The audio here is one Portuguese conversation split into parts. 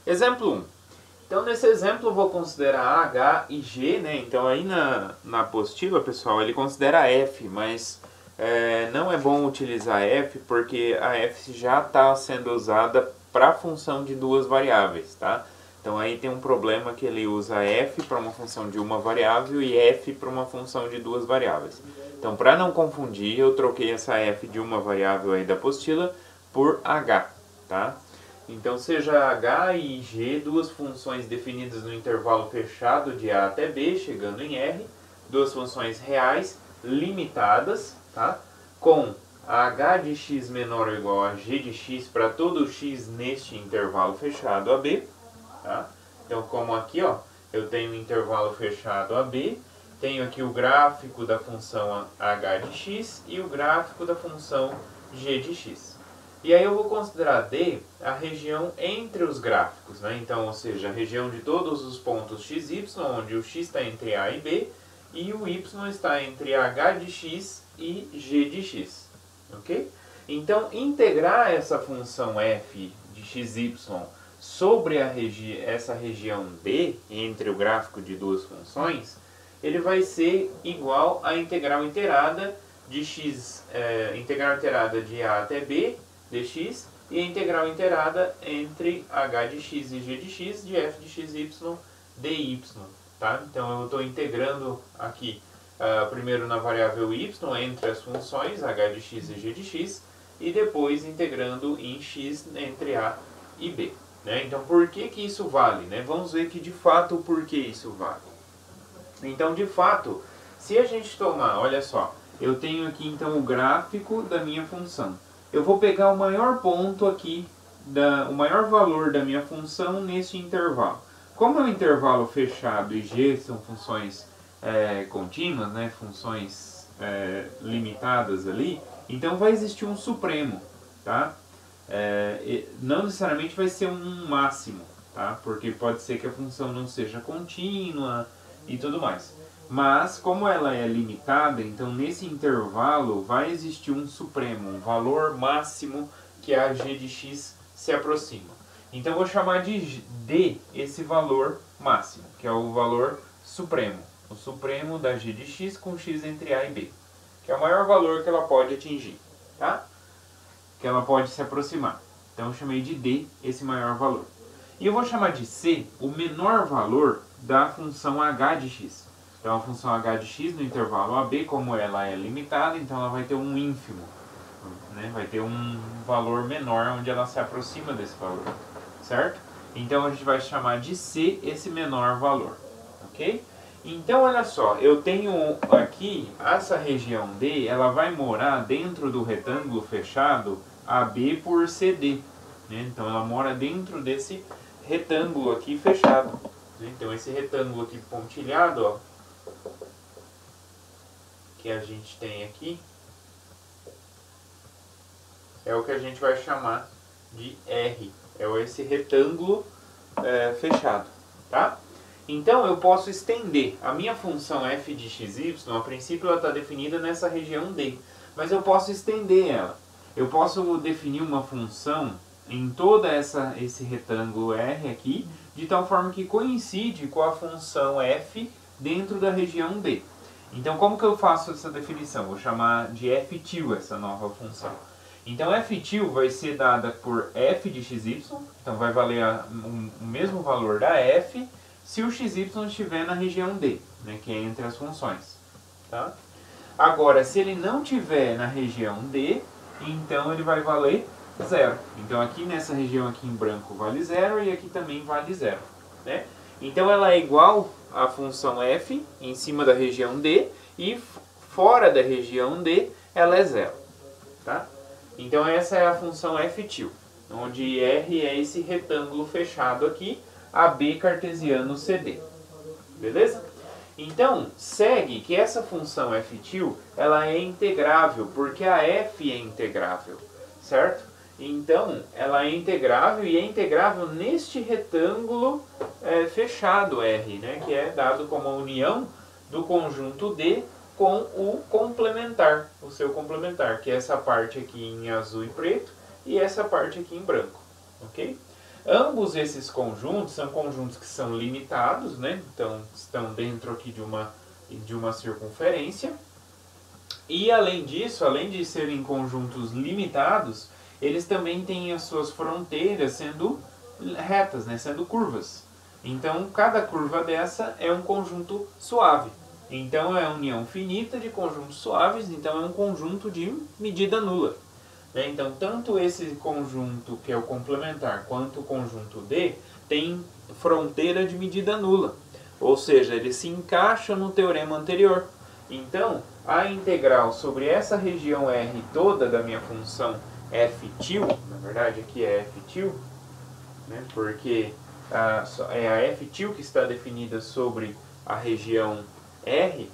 Exemplo 1. Então, nesse exemplo, eu vou considerar H e G, né? Então, aí na apostila, pessoal, ele considera F, mas não é bom utilizar F, porque a F já está sendo usada para a função de duas variáveis, tá? Então, aí tem um problema que ele usa F para uma função de uma variável e F para uma função de duas variáveis. Então, para não confundir, eu troquei essa F de uma variável aí da apostila por H, tá? Então, seja H e G, duas funções definidas no intervalo fechado de A até B, chegando em R, duas funções reais, limitadas, tá? Com H de x menor ou igual a G de x para todo x neste intervalo fechado AB, tá? Então, como aqui, ó, eu tenho um intervalo fechado AB, tenho aqui o gráfico da função H de x e o gráfico da função G de x. E aí eu vou considerar D a região entre os gráficos, né? Então, ou seja, a região de todos os pontos x, y, onde o x está entre A e B, e o y está entre H de x e G de x, ok? Então, integrar essa função f de xy sobre essa região D, entre o gráfico de duas funções, ele vai ser igual à integral inteirada de x, integral inteirada de A até B, dx, e a integral inteirada entre h de x e g de x de f de xy dy, tá? Então eu estou integrando aqui primeiro na variável y entre as funções h de x e g de x e depois integrando em x entre a e b, né? Então por que que isso vale, né? Vamos ver que de fato o porquê isso vale. Então de fato, se a gente tomar, olha só, eu tenho aqui então o gráfico da minha função. Eu vou pegar o maior ponto aqui, o maior valor da minha função nesse intervalo. Como é um intervalo fechado e g são funções contínuas, né, funções limitadas ali, então vai existir um supremo, tá? Não necessariamente vai ser um máximo, tá? Porque pode ser que a função não seja contínua e tudo mais. Mas, como ela é limitada, então nesse intervalo vai existir um supremo, um valor máximo que a g de x se aproxima. Então eu vou chamar de D esse valor máximo, que é o valor supremo. O supremo da g de x com x entre A e B, que é o maior valor que ela pode atingir, tá? Que ela pode se aproximar. Então eu chamei de D esse maior valor. E eu vou chamar de C o menor valor da função h de x. Então a função h de x no intervalo AB, como ela é limitada, então ela vai ter um ínfimo, né? Vai ter um valor menor onde ela se aproxima desse valor, certo? Então a gente vai chamar de C esse menor valor, ok? Então olha só, eu tenho aqui essa região D, ela vai morar dentro do retângulo fechado AB por CD, né? Então ela mora dentro desse retângulo aqui fechado. Então esse retângulo aqui pontilhado, ó, que a gente tem aqui, é o que a gente vai chamar de R. É esse retângulo fechado, tá? Então eu posso estender a minha função f de xy, a princípio ela está definida nessa região D, mas eu posso estender ela. Eu posso definir uma função em todo esse retângulo R aqui, de tal forma que coincide com a função f dentro da região D. Então como que eu faço essa definição? Vou chamar de f til essa nova função. Então f til vai ser dada por f de xy, então vai valer o mesmo valor da f se o xy estiver na região D, né, que é entre as funções. Tá? Agora, se ele não estiver na região D, então ele vai valer 0. Então aqui nessa região aqui em branco vale 0 e aqui também vale 0. Né? Então ela é igual à função f em cima da região D e fora da região D ela é 0. Tá? Então essa é a função f til, onde R é esse retângulo fechado aqui, AB cartesiano CD. Beleza? Então, segue que essa função f til, ela é integrável, porque a f é integrável, certo? Então, ela é integrável e é integrável neste retângulo fechado R, né? Que é dado como a união do conjunto D com o complementar, o seu complementar, que é essa parte aqui em azul e preto e essa parte aqui em branco, ok? Ambos esses conjuntos são conjuntos que são limitados, né? Então estão dentro aqui de uma circunferência. E além disso, além de serem conjuntos limitados, eles também têm as suas fronteiras sendo retas, né? Sendo curvas. Então cada curva dessa é um conjunto suave. Então é a união finita de conjuntos suaves, então é um conjunto de medida nula. Então, tanto esse conjunto que é o complementar quanto o conjunto D tem fronteira de medida nula. Ou seja, ele se encaixa no teorema anterior. Então, a integral sobre essa região R toda da minha função f til, na verdade aqui é f til, né, porque é a f til que está definida sobre a região R,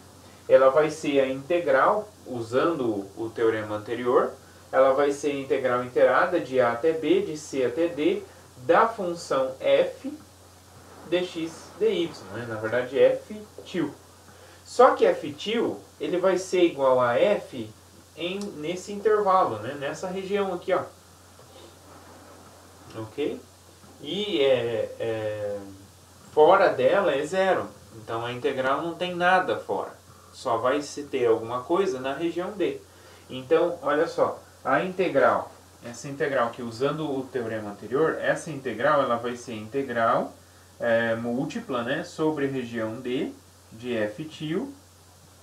ela vai ser a integral, usando o teorema anterior, ela vai ser a integral integrada de a até b, de c até d, da função f dx dy, né? Na verdade f til. Só que f til ele vai ser igual a f nesse intervalo, né? Nessa região aqui, ó. Ok? E fora dela é zero. Então a integral não tem nada fora. Só vai se ter alguma coisa na região D. Então, olha só. A integral, essa integral aqui, usando o teorema anterior, essa integral ela vai ser integral múltipla, né, sobre a região D de f til,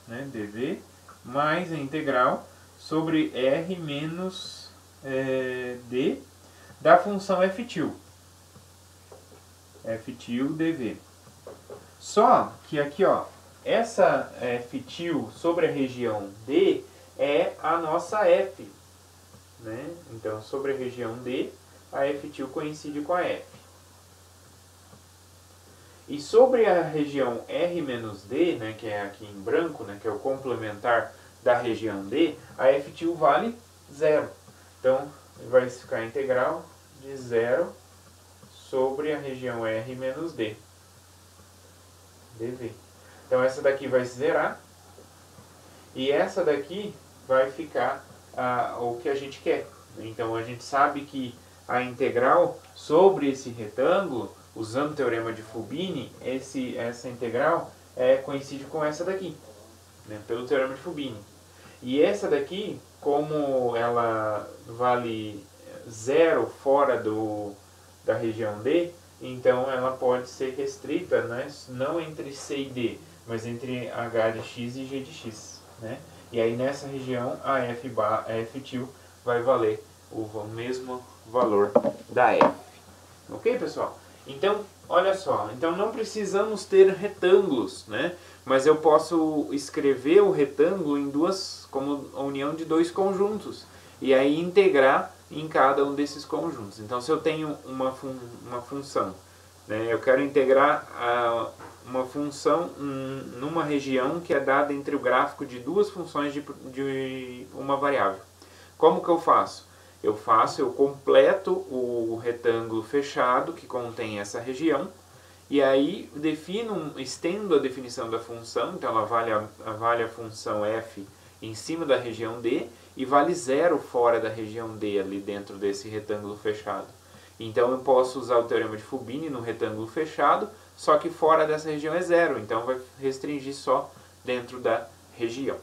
né, dv, mais a integral sobre r menos d da função f til dv. Só que aqui, ó, essa f til sobre a região D é a nossa f. Né? Então, sobre a região D, a f til coincide com a f. E sobre a região R menos D, né, que é aqui em branco, né, que é o complementar da região D, a f til vale zero. Então, vai ficar a integral de zero sobre a região R menos D, dv. Então, essa daqui vai se zerar. E essa daqui vai ficar o que a gente quer. Então a gente sabe que a integral sobre esse retângulo, usando o teorema de Fubini, essa integral coincide com essa daqui, né, pelo teorema de Fubini. E essa daqui, como ela vale zero fora da região D, então ela pode ser restrita, né, não entre C e D, mas entre H de x e G de x. Né? E aí nessa região a f til vai valer o mesmo valor da f. Ok, pessoal? Então, olha só, então não precisamos ter retângulos, né? Mas eu posso escrever o retângulo como a união de dois conjuntos. E aí integrar em cada um desses conjuntos. Então se eu tenho uma função, né, eu quero integrar uma função numa região que é dada entre o gráfico de duas funções de uma variável. Como que eu faço? Eu completo o retângulo fechado que contém essa região, e aí estendo a definição da função, então ela vale a função f em cima da região D, e vale zero fora da região D, ali dentro desse retângulo fechado. Então eu posso usar o teorema de Fubini no retângulo fechado, só que fora dessa região é zero, então vai restringir só dentro da região.